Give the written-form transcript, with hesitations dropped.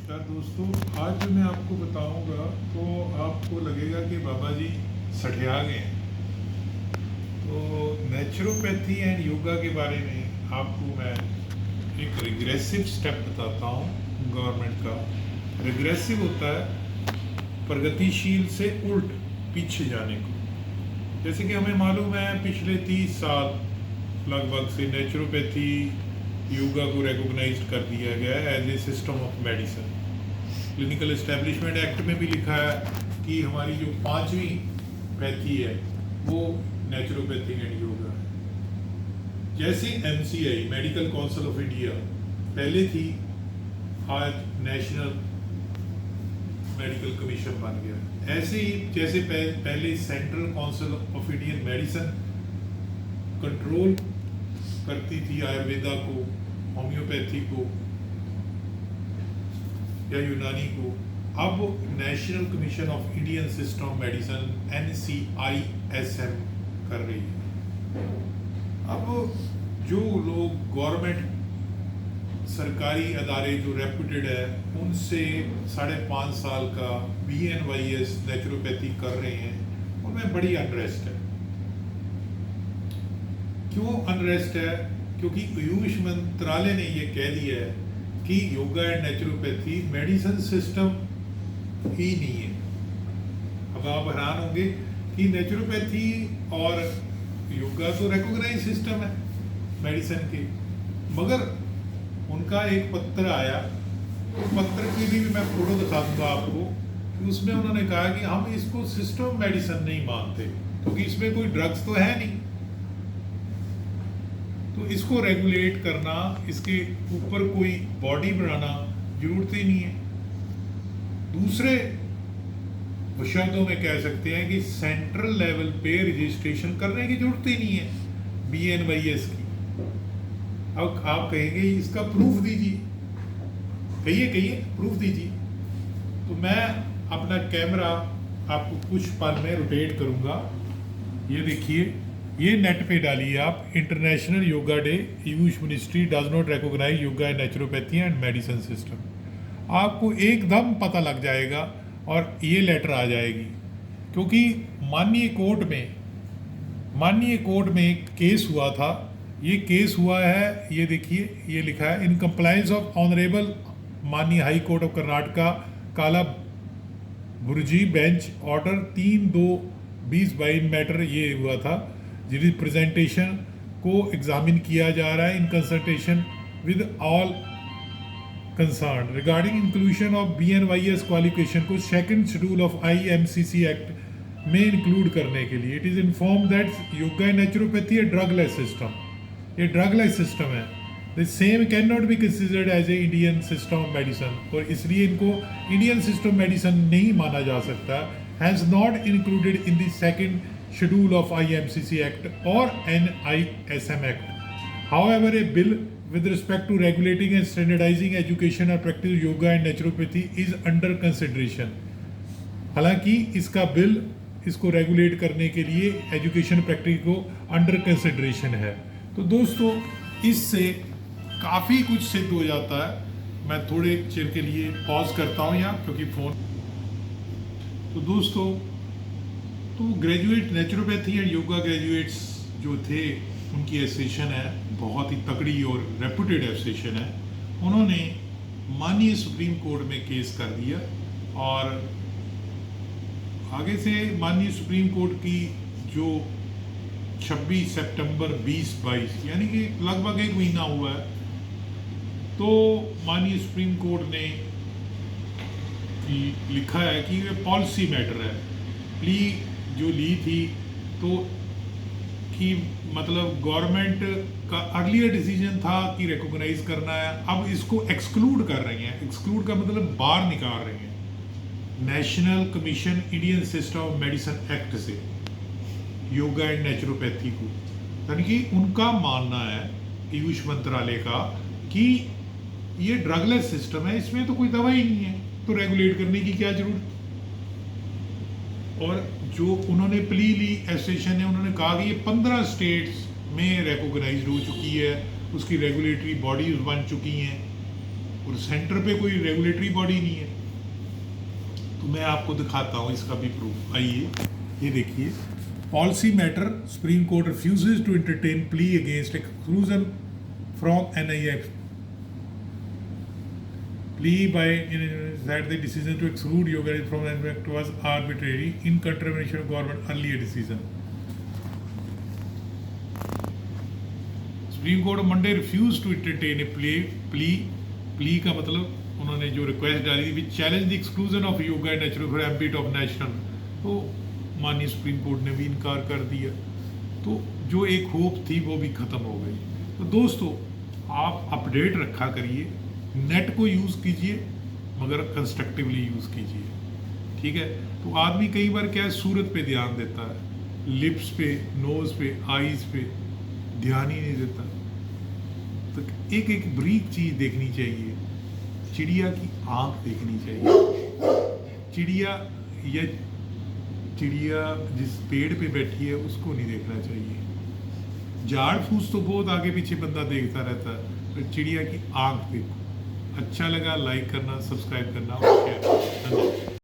नमस्कार दोस्तों। आज जो मैं आपको बताऊंगा तो आपको लगेगा कि बाबा जी सठिया गए हैं। तो नेचुरोपैथी एंड योगा के बारे में आपको मैं एक रिग्रेसिव स्टेप बताता हूँ गवर्नमेंट का। रिग्रेसिव होता है प्रगतिशील से उल्ट पीछे जाने को। जैसे कि हमें मालूम है पिछले 30 साल लगभग से नेचुरोपैथी योगा को रिकॉग्नाइज कर दिया गया है as a system of medicine. Clinical establishment act में भी लिखा है कि हमारी जो 5वीं पैथी है वो नेचुरोपैथी एंड योगा है। जैसे MCI medical council of India पहले थी, आज नेशनल मेडिकल कमीशन बन गया। ऐसे ही जैसे पहले central council of Indian medicine control करती थी आयुर्वेदा को, होम्योपैथी को या यूनानी को, अब national commission of Indian system of medicine NCISM कर रही है। अब जो लोग गवर्नमेंट सरकारी अदारे जो रेप्यूटेड है उनसे 5.5 साल का BNYS नेचुरोपैथी कर रहे हैं, उनमें बड़ी अनरेस्ट है। क्यों अनरेस्ट है? क्योंकि आयुष मंत्रालय ने ये कह दिया है कि yoga and naturopathy medicine system ही नहीं है। अब आप हैरान होंगे कि नेचुरोपैथी और योगा तो रिकॉग्नाइज सिस्टम है मेडिसिन के, मगर उनका एक पत्र आया, तो पत्र की भी मैं फोटो दिखा दूंगा आपको कि उसमें उन्होंने कहा कि हम इसको सिस्टम मेडिसिन नहीं मानते क्योंकि इसमें कोई ड्रग्स तो है नहीं, तो इसको रेगुलेट करना, इसके ऊपर कोई बॉडी बनाना जरूरत ही नहीं है। दूसरे शब्दों में कह सकते हैं कि सेंट्रल लेवल पे रजिस्ट्रेशन करने की जरूरत ही नहीं है BNYS की। अब आप कहेंगे इसका प्रूफ दीजिए, कहिए प्रूफ दीजिए। तो मैं अपना कैमरा आपको कुछ पल में रोटेट करूंगा। ये देखिए, ये नेट पे डालिए आप, international yoga day, Ayush ministry does not recognise yoga and naturopathy and medicine system. आपको एकदम पता लग जाएगा और ये लेटर आ जाएगी, क्योंकि माननीय कोर्ट में एक केस हुआ था। ये केस हुआ है, ये देखिए, ये लिखा है इन कंप्लायंस ऑफ ऑनरेबल माननीय हाई कोर्ट ऑफ कर्नाटका काला बुर्जी बेंच ऑर्डर 3/2/2022 मैटर ये हुआ था, जिस प्रेजेंटेशन को एग्जामिन किया जा रहा है in consultation with all concern regarding inclusion of BNYS qualification को second schedule of IMCC act में इंक्लूड करने के लिए। It is inform that yoga and naturopathy a drugless system, ये ड्रगलेस सिस्टम है। The same can not be considered as a Indian system of medicine, और इसलिए इनको इंडियन सिस्टम मेडिसिन नहीं माना जा सकता, has not included in the second schedule of IMCC Act or NISM Act. However, a bill with respect to regulating and standardizing education or practice yoga and naturopathy is under consideration. हालांकि इसका bill इसको regulate करने के लिए education practice को under consideration है। तो दोस्तों, इससे काफ़ी कुछ सिद्ध हो जाता है। मैं थोड़े चिर के लिए पॉज करता हूँ यहाँ, क्योंकि फ़ोन। तो दोस्तों, तो graduate naturopathy and yoga graduates जो थे, उनकी एसोसिएशन है, बहुत ही तगड़ी और रेप्यूटेड एसोसिएशन है। उन्होंने माननीय सुप्रीम कोर्ट में केस कर दिया और आगे से माननीय सुप्रीम कोर्ट की जो 26 सितंबर 2022 यानी कि लगभग 1 महीना हुआ है, तो माननीय सुप्रीम कोर्ट ने लिखा है कि ये पॉलिसी मैटर है। प्ली जो ली थी, तो कि मतलब गवर्नमेंट का अर्लियर डिसीजन था कि रिकॉग्नाइज करना है, अब इसको एक्सक्लूड कर रही हैं। एक्सक्लूड का मतलब बाहर निकाल रही हैं national commission Indian system of medicine act से योगा एंड नेचुरोपैथी को। यानी कि उनका मानना है आयुष मंत्रालय का कि ये ड्रगलेस सिस्टम है, इसमें तो कोई दवाई नहीं है, तो रेगुलेट करने की क्या जरूरत। और जो उन्होंने प्ली ली एसोसिएशन ने, उन्होंने कहा कि ये 15 स्टेट्स में रिकॉग्नाइज्ड हो चुकी है, उसकी रेगुलेटरी बॉडीज बन चुकी हैं, और सेंटर पे कोई रेगुलेटरी बॉडी नहीं है। तो मैं आपको दिखाता हूँ इसका भी प्रूफ। आइए ये देखिए, policy matter supreme court refuses to entertain plea against exclusion from NIF plea by that the decision to exclude yoga from NIF was arbitrary in contravention of government earlier decision. Supreme court Monday refuse to entertain a plea का मतलब उन्होंने जो request डाली थी which challenge the exclusion of yoga and natural for ambit of national, तो माननीय supreme court ने भी इनकार कर दिया। तो जो एक होप थी वो भी ख़त्म हो गई। तो दोस्तों आप अपडेट रखा करिए, नेट को यूज़ कीजिए मगर कंस्ट्रक्टिवली यूज़ कीजिए, ठीक है। तो आदमी कई बार क्या है सूरत पे ध्यान देता है, लिप्स पे, नोज़ पे, आईज़ पे ध्यान ही नहीं देता। तो एक एक बरीक चीज़ देखनी चाहिए, चिड़िया की आँख देखनी चाहिए। चिड़िया जिस पेड़ पे बैठी है उसको नहीं देखना चाहिए। झाड़ फूस तो बहुत आगे पीछे बंदा देखता रहता है, पर चिड़िया की आँख देखो। अच्छा लगा लाइक करना, सब्सक्राइब करना और शेयर करना। धन्यवाद।